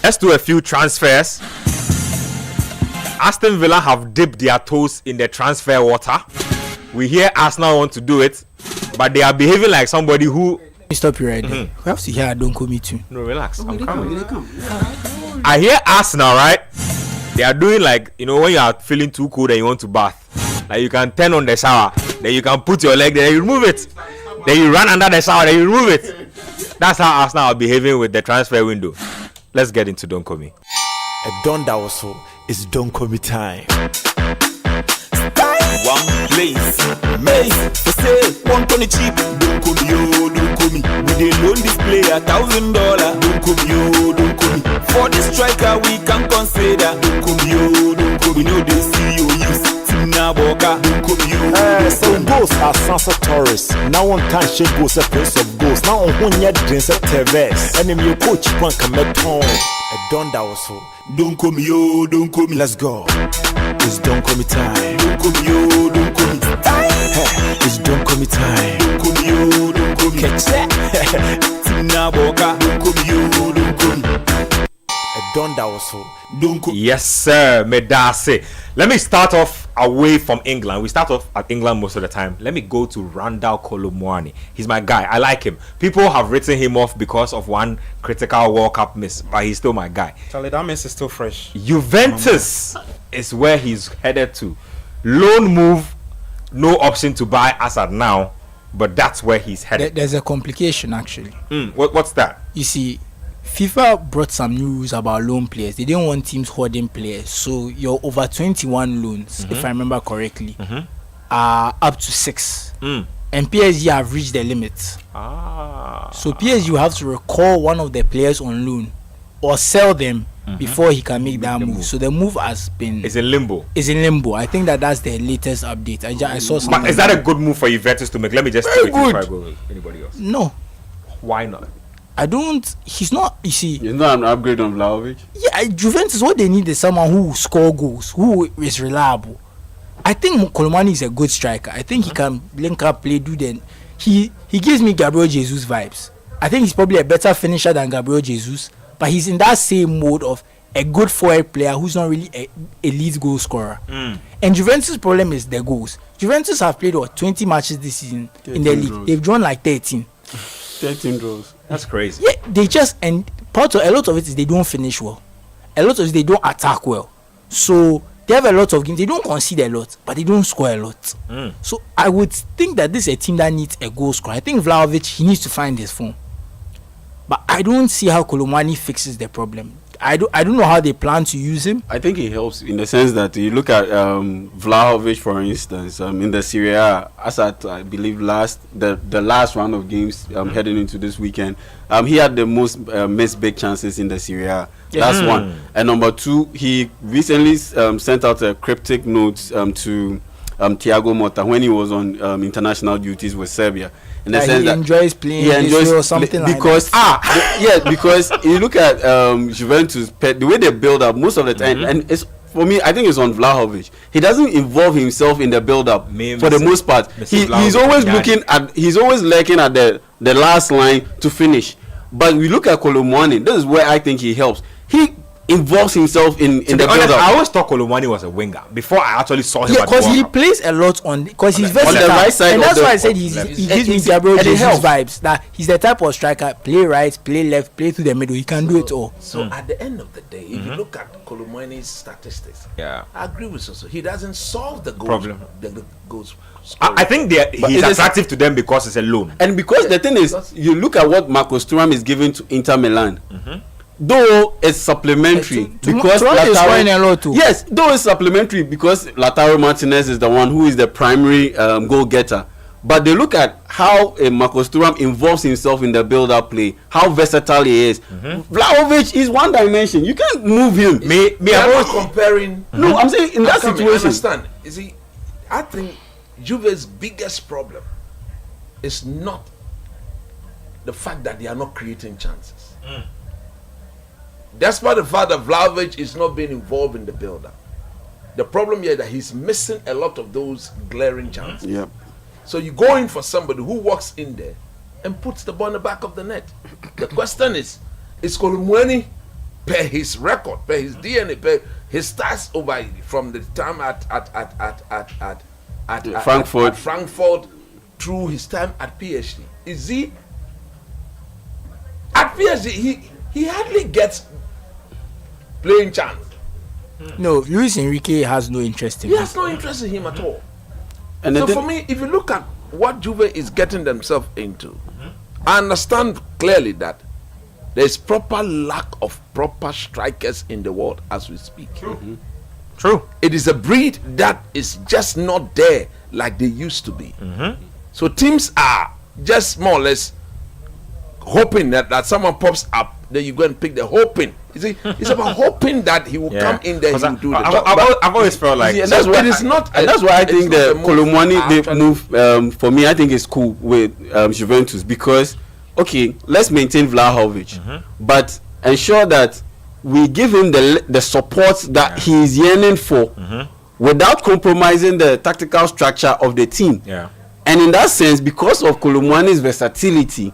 Let's do a few transfers. Aston Villa have dipped their toes in the transfer water. We hear Arsenal want to do it, but they are behaving like somebody who... Stop you right there. We have to hear Donkomi too. No, relax. I'm coming. I hear Arsenal, right? They are doing like, you know, when you are feeling too cold and you want to bath. Like you can turn on the shower, then you can put your leg there, you remove it. Then you run under the shower, then you remove it. That's how Arsenal are behaving with the transfer window. Let's get into Donkomi. A Donda also is Donkomi time. One place, May, for sale, 120 cheap. Donkomi, yo, Donkomi. We dey loan this player $1,000. Donkomi, yo, Donkomi. For the striker, we can consider. Donkomi, yo, Donkomi. No, they see you use. Timna Boka, Donkomi, yo. So goals are Sansa Torres. Now on time, she goes a prince of goals. Now on one year, drinks at Tevez. And then you coach one come at home. A Donda also. Donkomi, yo, Donkomi. Let's go. It's Donkomi time. Donkomi, yo, Donkomi. It's Donkomi time. Donkomi, yo, Donkomi. Catch that. Timna Boka, Donkomi, yo, Donkomi. A Donda also. Donkomi. Yes, sir. Medase. Let me start off away from England. We start off at England most of the time. Let me go to Randal Kolo Muani. He's my guy. I like him. People have written him off because of one critical World Cup miss, but he's still my guy. Charlie, that miss is still fresh. Juventus is where he's headed to. Loan move, no option to buy as at now, but that's where he's headed. There's a complication actually. What's that? You see, FIFA brought some new rules about loan players. They didn't want teams hoarding players. So your over 21 loans, if I remember correctly, are up to 6. And PSG have reached the limit. So PSG have to recall one of the players on loan or sell them before he can make that move. So the move has been... It's in limbo. I think that's the latest update. I saw something. But is that a good move for Juventus to make? Let me just Very before good. I go with anybody else. No. Why not? He's not, you see... It's not an upgrade on Vlahovic? Yeah, Juventus, what they need is someone who will score goals, who is reliable. I think Kolo Muani is a good striker. I think he can link up, play, do then. He gives me Gabriel Jesus vibes. I think he's probably a better finisher than Gabriel Jesus, but he's in that same mode of a good forward player who's not really a elite goal scorer. And Juventus' problem is the goals. Juventus have played 20 matches this season in the league. Draws. They've drawn like 13. 13 draws. That's crazy. Yeah, and a lot of it is they don't finish well. A lot of it is they don't attack well. So they have a lot of games. They don't concede a lot, but they don't score a lot. So I would think that this is a team that needs a goal scorer. I think Vlahovic, he needs to find his form. But I don't see how Kolo Muani fixes the problem. I don't know how they plan to use him. I think he helps in the sense that you look at Vlahovic, for instance, in the Serie A, as I believe the last round of games heading into this weekend, he had the most missed big chances in the Serie A. That's one. And number two, he recently sent out a cryptic note to Thiago Motta when he was on international duties with Serbia. In the sense he enjoys playing or something because like that. Because you look at Juventus, the way they build up most of the time, and it's for me, I think it's on Vlahovic. He doesn't involve himself in the build up for the most part. He's always lurking at the last line to finish. But we look at Kolo Muani, this is where I think he helps. He involves himself in the build up. I always thought Kolo Muani was a winger before I actually saw him. Yeah, because he plays a lot because he's versatile. On the right side, and that's why I said he gives me Gabriel Jesus vibes. That he's the type of striker, play right, play left, play through the middle. He can do it all. So at the end of the day, if you look at Kolo Muani's statistics, I agree with Soso. He doesn't solve the goals problem. The goals. I think he's attractive to them because it's a loan. And because the thing is, you look at what Marcus Thuram is giving to Inter Milan. Though it's supplementary because though it's supplementary because Lautaro Martinez is the one who is the primary goal getter. But they look at how Marcus Thuram involves himself in the build-up play, how versatile he is. Vlahovic is one dimension. You can't move him. I'm not comparing. No, I'm saying in that situation. I understand. You see, I think Juve's biggest problem is not the fact that they are not creating chances. Despite the fact that Vlahovic is not being involved in the build-up. The problem here is that he's missing a lot of those glaring chances. Yep. So you go in for somebody who walks in there and puts the ball in the back of the net. The question is Kolo Muani per his record, per his DNA, per his stats over from the time at Frankfurt. Frankfurt through his time at PSG. Is he at PSG? He hardly gets playing chance. No, Luis Enrique has no interest in He him. has no interest in him at all. And So for me, if you look at what Juve is getting themselves into, I understand clearly that there is proper lack of proper strikers in the world as we speak. True. It is a breed that is just not there like they used to be. So teams are just more or less hoping that someone pops up, then you go and pick the hoping. You see, it's about hoping that he will come in there, he will do the job. I've always felt like and that's why it is not. and that's why I think the Kolo Muani actually move for me, I think is cool with Juventus, because okay, let's maintain Vlahovic, but ensure that we give him the support that he is yearning for, without compromising the tactical structure of the team. Yeah. And in that sense, because of Kolo Muani's versatility,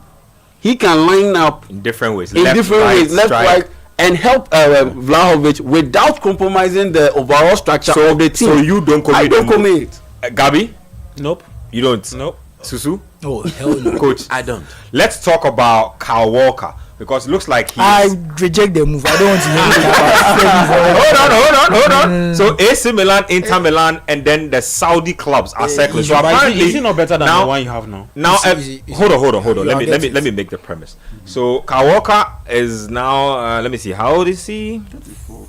he can line up in different ways. left, right, and help Vlahovic without compromising the overall structure of the team. So you don't commit. I don't commit. Gabi, Nope. you don't. Nope. Susu, Oh, hell no. coach. I don't. Let's talk about Kyle Walker, because it looks like he's. I reject the move. I don't want to hear anything about Hold on. So AC Milan, Inter Milan, and then the Saudi clubs are circling. So But apparently, is he not better than now, the one you have now? Now, Is he- hold on. you Let are me getting make the premise. So Kyle Walker is now. Let me see. How old is he?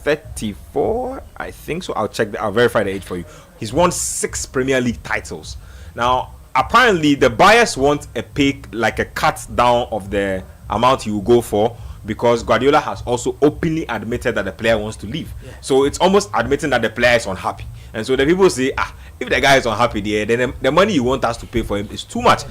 34, I think so. I'll verify the age for you. He's won 6 Premier League titles. Now, apparently, the buyers want a cut down of the amount he will go for, because Guardiola has also openly admitted that the player wants to leave. So it's almost admitting that the player is unhappy. And so the people say, if the guy is unhappy there, then the money you want us to pay for him is too much.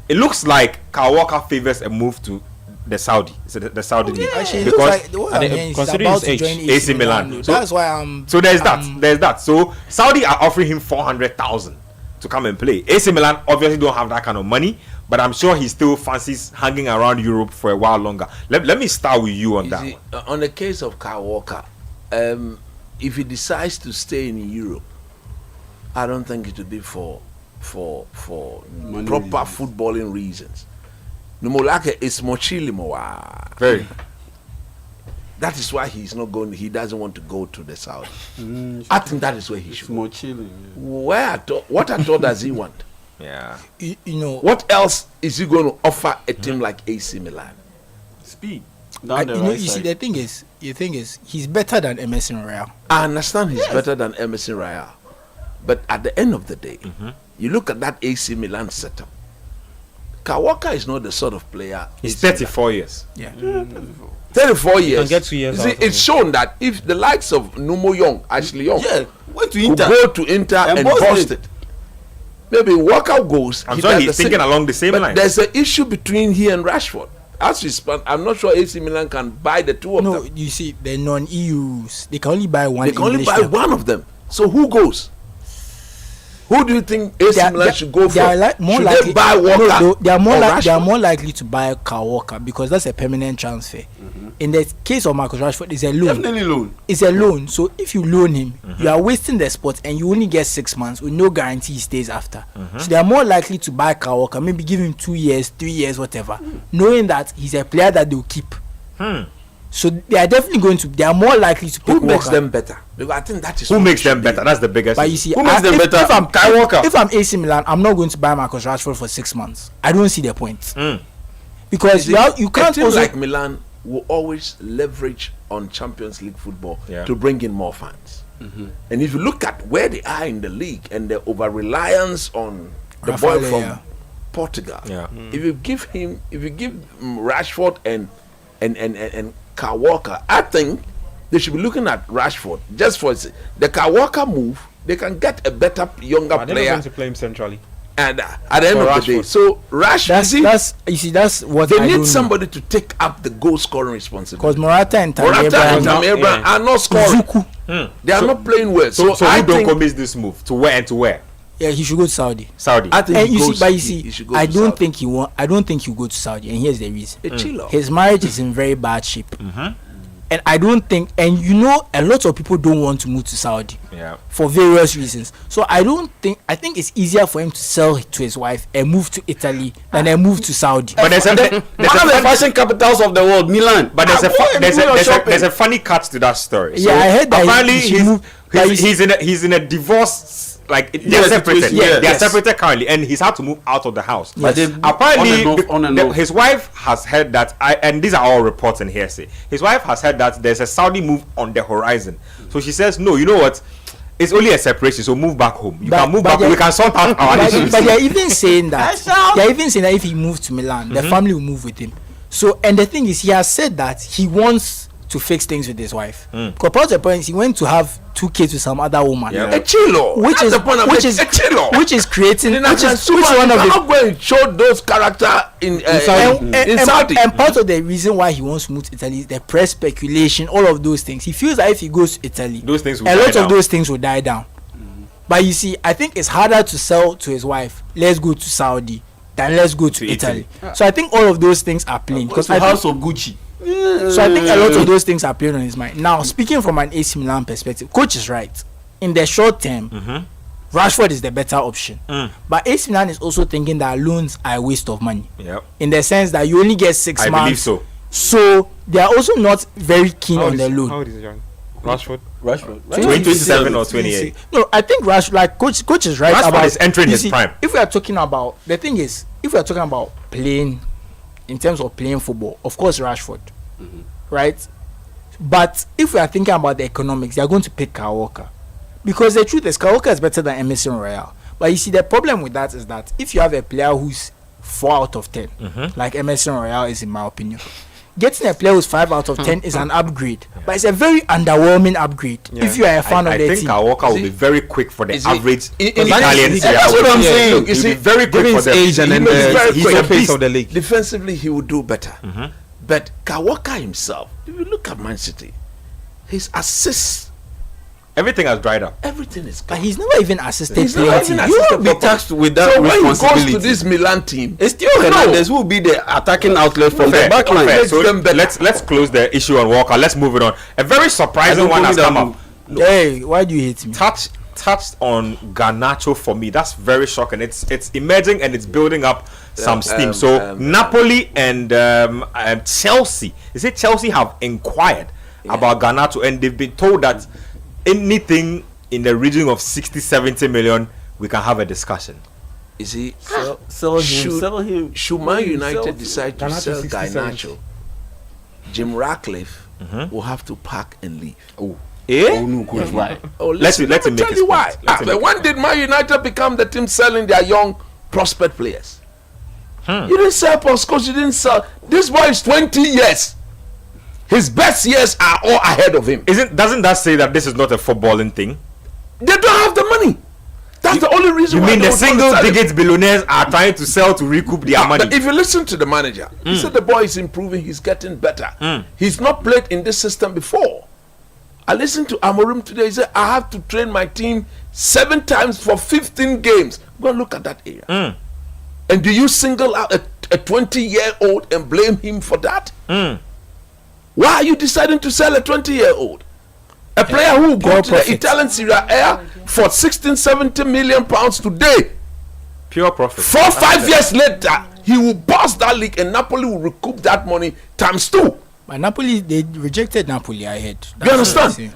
It looks like Kyle Walker favors a move to the Saudi league. Actually, it Because looks like the one and I'm they- hearing is considering about his to age, join AC Milan. So- That's why I'm. So there's that. So Saudi are offering him 400,000 to come and play. AC Milan obviously don't have that kind of money, but I'm sure he still fancies hanging around Europe for a while longer. Let me start with you on You that see, one. on the case of Kyle Walker, if he decides to stay in Europe, I don't think it will be for Money proper reasons. footballing reasons. Numolake is mochili moa. Very. That is why he's not going. He doesn't want to go to the Saudi. I think that is where he should. More chilling. What at all does he want? Yeah. You know, What else is he going to offer a team like AC Milan? Speed. you see, the thing is, he's better than Emerson Royal. I understand he's better than Emerson Royal, but at the end of the day, you look at that AC Milan setup. Kawaka is not the sort of player. He's 34 years. Yeah. 34 years. can get 2 years You see, out of it's him. shown that if the likes of Numo Young, Ashley Young, went to who Inter. go to Inter and bust it, maybe Walker goes. I'm he sure does he's the thinking same. along the same But line. there's an issue between he and Rashford. As we span, I'm not sure AC Milan can buy the two of No, them. you see, the non-EUs, they can only buy one. They can only buy Englishman. one of them. So who goes? Who do you think AC Milan should go for? They are more should likely, they buy Walker? No, they are more or like they are Rashford? more likely to buy Kyle Walker because that's a permanent transfer. In the case of Marcus Rashford, it's a loan. Definitely loan. It's a loan. So if you loan him, you are wasting the spot, and you only get 6 months with no guarantee he stays after. So they are more likely to buy Kyle Walker, maybe give him 2 years, 3 years, whatever, knowing that he's a player that they'll keep. So they are definitely going to. They are more likely to pick Who makes Walker. them better? Because I think that is Who what makes it should them be. better? That's the biggest. But you see, Who makes them better? If I'm Kyle Walker. if I'm AC Milan, I'm not going to buy Marcus Rashford for 6 months. I don't see the point. Because you A can't team also like Milan will always leverage on Champions League football Yeah. to bring in more fans. And if you look at where they are in the league and the over reliance on the boy Rafael, from yeah. Portugal, Yeah. if you give Rashford and Kyle Walker, I think they should be looking at Rashford just for the Kyle Walker move. They can get a better younger Are they not player, going to play him centrally? and at the end For of the day, Rashford. so Rashford, that's what they I don't need know. somebody to take up the goal scoring responsibility. Because Morata and Morata Tammy and not- Tammy Abraham yeah. are not scoring. Zuku, They are not playing well. So I who don't think, commit this move to where and to where? yeah, he should go to Saudi. Saudi. I think And he you see, goes- but you he see, should go I to don't Saudi. think he will go to Saudi, and here's the reason: A chill out. his marriage is in very bad shape. And I don't think, and you know, a lot of people don't want to move to Saudi for various reasons. So I think it's easier for him to sell to his wife and move to Italy than then move to Saudi. But there's one of the fashion capitals of the world, Milan. But there's a funny catch to that story. Yeah, I heard that. Apparently, he's in a divorce. Like they're separated. They are separated currently, and he's had to move out of the house. But apparently, his wife has heard that. And these are all reports and hearsay. His wife has heard that there's a Saudi move on the horizon. So she says, "No, you know what? It's only a separation, so move back home. You can move back. We can sort out our issues." But they're even saying that. They're even saying that if he moves to Milan, the family will move with him. So, and the thing is, he has said that he wants to fix things with his wife. Because part of the point is he went to have 2 kids with some other woman. A chilo. Which is creating which is one of the I'm going to show those character in Saudi. And part of the reason why he wants to move to Italy is the press speculation, all of those things. He feels that if he goes to Italy, those things will a lot of those things will die down. But you see, I think it's harder to sell to his wife, let's go to Saudi, than let's go to Italy. So I think all of those things are playing. Because the house of Gucci. So I think a lot of those things are playing on his mind. Now, speaking from an AC Milan perspective, coach is right. In the short term, Rashford is the better option. But AC Milan is also thinking that loans are a waste of money. In the sense that you only get 6 months. I believe so. So they are also not very keen on the loan. How old is John? Rashford. 27 or 28. No, I think Rashford, like coach is right. Rashford is entering his prime. If we are talking about, the thing is, if we are talking about playing, in terms of playing football, of course Rashford, right? But if we are thinking about the economics, they are going to pick Kyle Walker, because the truth is Kyle Walker is better than Emerson Royale. But you see, the problem with that is that if you have a player who's 4 out of 10, like Emerson Royale is, in my opinion, getting a player who's 5 out of 10 is an upgrade, but it's a very underwhelming upgrade. If you are a fan of the team, I think Kyle Walker will be very quick for the average Italian. That's what I'm saying. Look, he'll be very quick for the age and he's the pace of the league. Defensively, he will do better. But Kyle Walker himself, if you look at Man City, his assists, everything has dried up. Everything is gone. But he's never even assisted. He's never even you will be tasked with that so responsibility. when he goes to this Milan team, it's still Hernandez who will be the attacking outlet from the back line. So let's close the issue on Walker. Let's move it on. A very surprising one has come up. Hey, why do you hate me? Touched on Garnacho for me. That's very shocking. It's emerging and it's building up some steam. So Napoli and Chelsea. Is it Chelsea have inquired about Garnacho, and they've been told that anything in the region of 60-70 million, we can have a discussion. Is he sell him? Should Man United decide to sell Garnacho, Jim Ratcliffe will have to pack and leave. Why? Let me tell you why. When did Man United become the team selling their young prospect players? You didn't sell Postecoglou. You didn't sell. This boy is 20 years. His best years are all ahead of him. Doesn't that say that this is not a footballing thing? They don't have the money. That's the only reason. You mean the single-digit billionaires are trying to sell to recoup their money? But if you listen to the manager, he said the boy is improving. He's getting better. He's not played in this system before. I listened to Amorim today. He said, I have to train my team 7 times for 15 games. Go and look at that area. And do you single out a 20-year-old and blame him for that? Why are you deciding to sell a 20-year-old? A player who will go to the Italian Serie A for 16-17 million pounds today. Pure profit. 4-5 years later, he will bust that league and Napoli will recoup that money times 2. But Napoli, they rejected Napoli, I heard. You understand?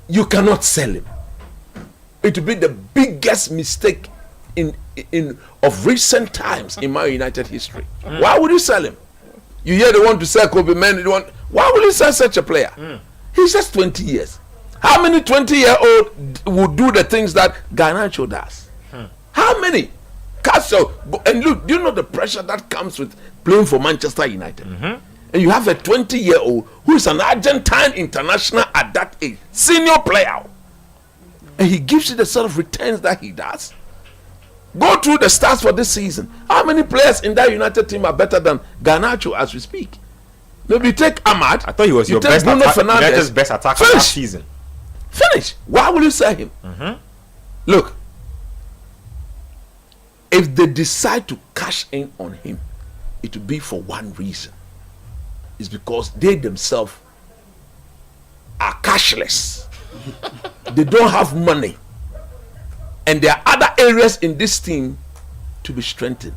You cannot sell him. It will be the biggest mistake of recent times in Man United history. Why would you sell him? You hear they want to sell Kobe Manu. Why would you sell such a player? He's just 20 years. How many 20-year-old would do the things that Garnacho does? How many? Castle. And look, do you know the pressure that comes with playing for Manchester United? And you have a 20-year-old who is an Argentine international at that age, senior player, and he gives you the sort of returns that he does. Go through the stats for this season. How many players in that United team are better than Garnacho as we speak? Maybe take Ahmad. I thought he was your best United's best attacker last season. Finish. Why will you sell him? Look, if they decide to cash in on him, it will be for one reason. It's because they themselves cashless. They don't have money. And there are other areas in this team to be strengthened.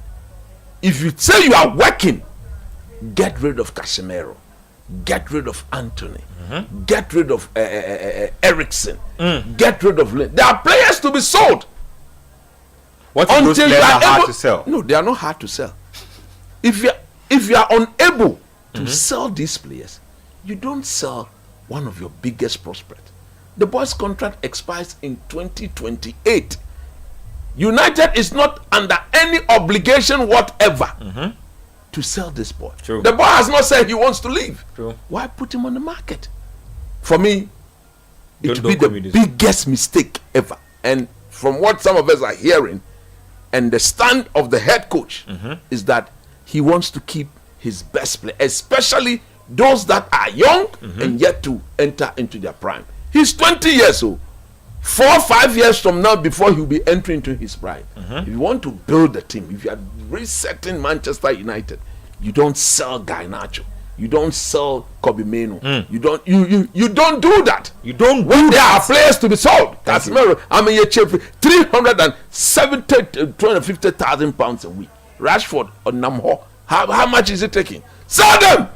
If you say you are working, get rid of Casemiro, get rid of Anthony, get rid of Ericsson, get rid of Lin. There are players to be sold. What if those players are hard to sell? No, they are not hard to sell. If you are unable to sell these players, you don't sell one of your biggest prospects. The boy's contract expires in 2028. United is not under any obligation whatever to sell this boy. True. The boy has not said he wants to leave. True. Why put him on the market? For me, it Don't would be the biggest mistake ever. And from what some of us are hearing, and the stand of the head coach is that he wants to keep his best player, especially those that are young and yet to enter into their prime. He's 20 years old. 4 or 5 years from now, before he'll be entering into his prime. If you want to build a team, if you are resetting Manchester United, you don't sell Garnacho. You don't sell Kobe Menu. You don't do that. You don't when do there that. are players to be sold. That's I mean, you cheap 250,000 pounds a week. Rashford or Namho. How much is it taking? Sell them.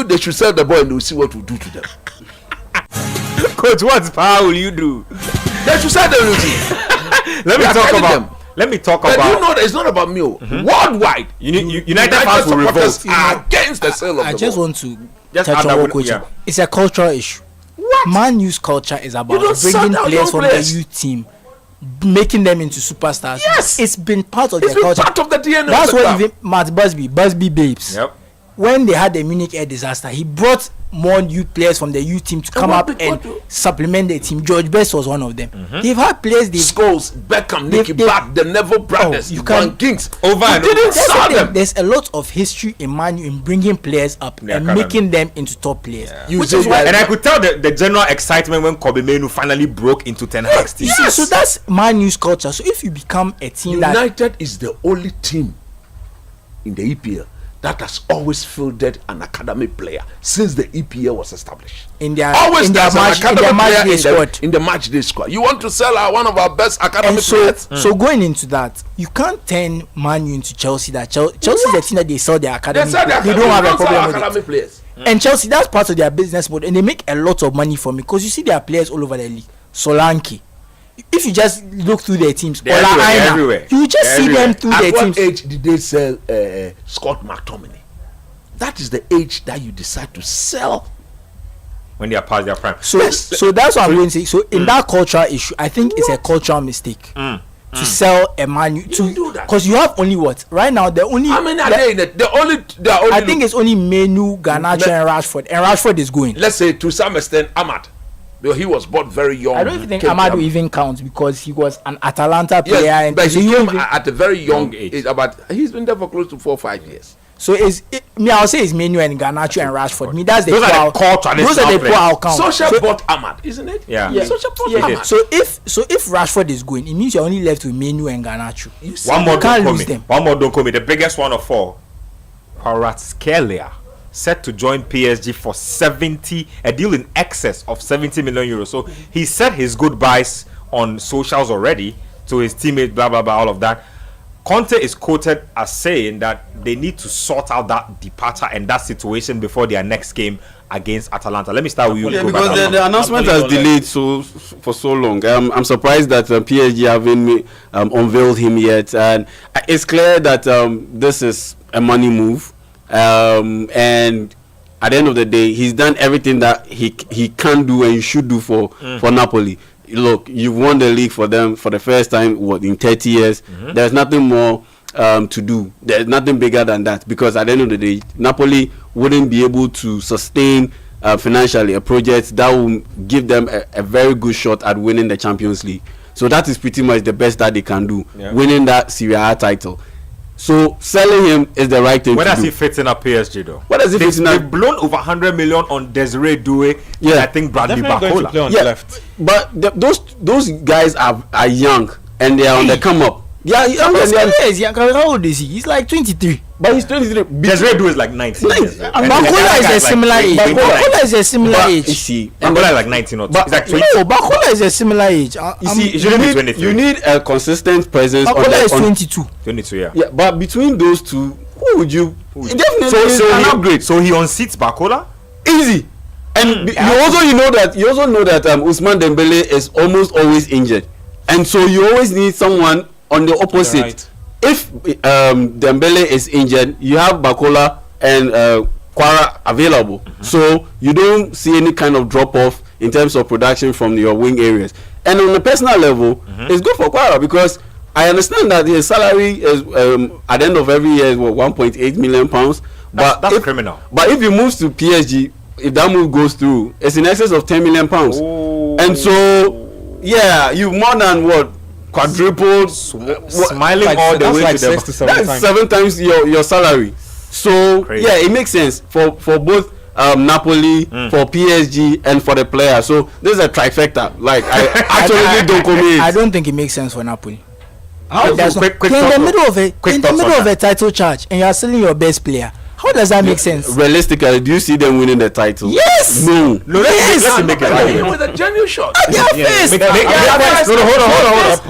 They should sell the boy and we'll see what we'll do to them. Coach, what power will you do? They should sell them. Let me talk But about. you know that it's not about me. Worldwide, United fans will revolt. supporters are against the sale of I the just ball. want to Just touch add on that what one, coach. yeah. It's a cultural issue. What? Man U's culture is about don't sell bringing down players young from players. the youth team, making them into superstars. Yes. It's been part of It's their been culture. part of the DNA. That's of the what club. even Matt Busby Babes. Yep. When they had the Munich air disaster, he brought more youth players from the youth team to come up and supplement the team. George Best was one of them. They've had players. Scholes, Beckham, They've- Nicky Butt, the Neville brothers, you Van can't- Kings. Over and You didn't over. sell them. There's a lot of history in Man U in bringing players up The and academy. making them into top players. Which is why. And I could tell the general excitement when Kobe Menu finally broke into Ten Hag's team. You see, so that's Man U's culture. So if you become a team that United is the only team in the EPL that has always fielded an academy player since the EPL was established. in their Always in their there's an match in academy their match player day squad. in the match day squad. You want to sell one of our best academy And so, players? so going into that, you can't turn Man U into Chelsea. That Chelsea is the team that they sell their academy. They sell their They don't have a sell problem with academy it. players. And Chelsea, that's part of their business model, and they make a lot of money from it because you see their players all over the league. Solanke. If you just look through their teams, They're Ola everywhere, Aina, everywhere. you just They're see everywhere. them through At their what teams. age did they sell Scott McTominay? That is the age that you decide to sell. When they are past their prime. So, so that's what I'm going to say. So, in that cultural issue, I think it's a cultural mistake to sell a Man U do that. because you have only what right now. The only How many are they in it? They are only. I think it's only Menu, Garnacho, and Rashford is going. Let's say to some extent Ahmad. Though he was bought very young. I don't even think Came to Amadu even counts because he was an Atalanta player, Yes, and but so he you came even- at a very young Young age. age. He's been there for close to 4 or 5 years. so I'll say it's Menu and Garnacho and Rashford. Me, that's the Those are the poor- core traditional those are the players. poor I'll count. Social So- bought Ahmad, isn't it? Yeah. Social bought Yeah. Ahmad. So if Rashford is going, it means you're only left with Menu and Garnacho. You see, One more You can't lose Donkomi. them. One more Donkomi. The biggest one of all. Kvaratskhelia set to join PSG for a deal in excess of 70 million euros. So he said his goodbyes on socials already to his teammates, blah blah blah, all of that. Conte is quoted as saying that they need to sort out that departure and that situation before their next game against Atalanta. Let me start with you. Yeah, Go because back. the announcement has delayed for so long. I'm surprised that PSG haven't unveiled him yet, and it's clear that this is a money move. And at the end of the day, he's done everything that he can do and he should do for Napoli. Look, you've won the league for them for the first time in 30 years. There's nothing more to do. There's nothing bigger than that, because at the end of the day, Napoli wouldn't be able to sustain financially a project that will give them a very good shot at winning the Champions League. So that is pretty much the best that they can do, winning that Serie A title. So selling him is the right thing Where to does do. he fit in at PSG though? Where does he fit in They've at- blown over 100 million on Desiree Doué. Yeah. And I think Bradley Definitely going to play Barcola. on Yeah, the left. but those guys are young and they are on the come up. Yeah, young and they are- How old is he? He's like 23. But he's 23. Desiree is like 19. Bakola is a similar age. Bakola is a similar age. You see, Bakola is like 19 or 20. It's like 20. No, Bakola is a similar age. You see, you need a consistent presence. Bakola is 22. 22, yeah. Yeah, but between those two, who would you? Definitely So an he upgrade. So he unseats Bakola. Easy. And you also know that Ousmane Dembele is almost always injured, and so you always need someone on the opposite. Right. If Dembele is injured, you have Bakola and Kvara available, so you don't see any kind of drop off in terms of production from your wing areas. And on a personal level, it's good for Kvara because I understand that his salary is at the end of every year is 1.8 million pounds. But That's criminal. But if he moves to PSG, if that move goes through, it's in excess of 10 million pounds. Oh. And so, yeah, you more than quadrupled, Smiling Like, all the that's way like to the 6 to 7 that's times. 7 times your salary. So Crazy. yeah, it makes sense for both Napoli, for PSG, and for the player. So this is a trifecta. Like I actually don't commit. I don't think it makes sense for Napoli. How? There's Quick you're in thoughts the on- middle of a quick in the thoughts middle on of that. a title charge and you are selling your best player. How does that make sense? Realistically, do you see them winning the title? Yes. No. No, let's make it argument. With a genuine shot. They are faced. Hold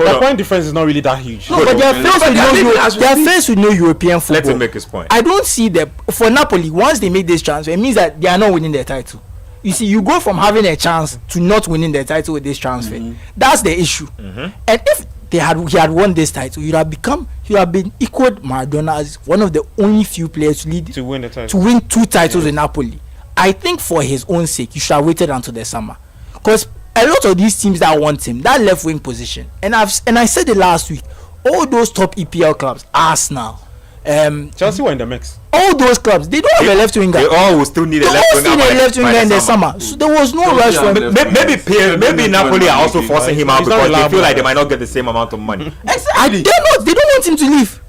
on. The point difference is not really that huge. No, but they are faced with they are faced with no European football. Let him make his point. I don't see that for Napoli. Once they make this transfer, it means that they are not winning their title. You see, you go from having a chance to not winning the title with this transfer. That's the issue. And if he had won this title, he would have been equaled Maradona as one of the only few players to win the title. to win 2 titles in Napoli. I think for his own sake, you should have waited until the summer, because a lot of these teams that want him, that left wing position, and I said it last week, all those top EPL clubs, Arsenal, Chelsea were in the mix. all those clubs, they don't have a left winger. They all will still need a They left all winger. still need a left winger in the summer, so there was no rush for him. Maybe Napoli are also forcing him out He's not because they reliable. feel like they might not get the same amount of money. They don't want him to leave.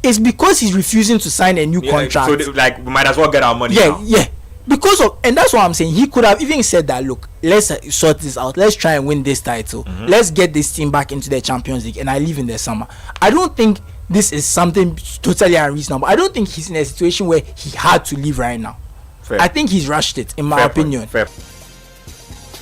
It's because he's refusing to sign a new contract. So we might as well get our money now. Because of, and that's what I'm saying, he could have even said that, look, let's sort this out, let's try and win this title, let's get this team back into the Champions League, and I leave in the summer. I don't think this is something totally unreasonable. I don't think he's in a situation where he had to leave right now. Fair. I think he's rushed it, in my opinion. Fair.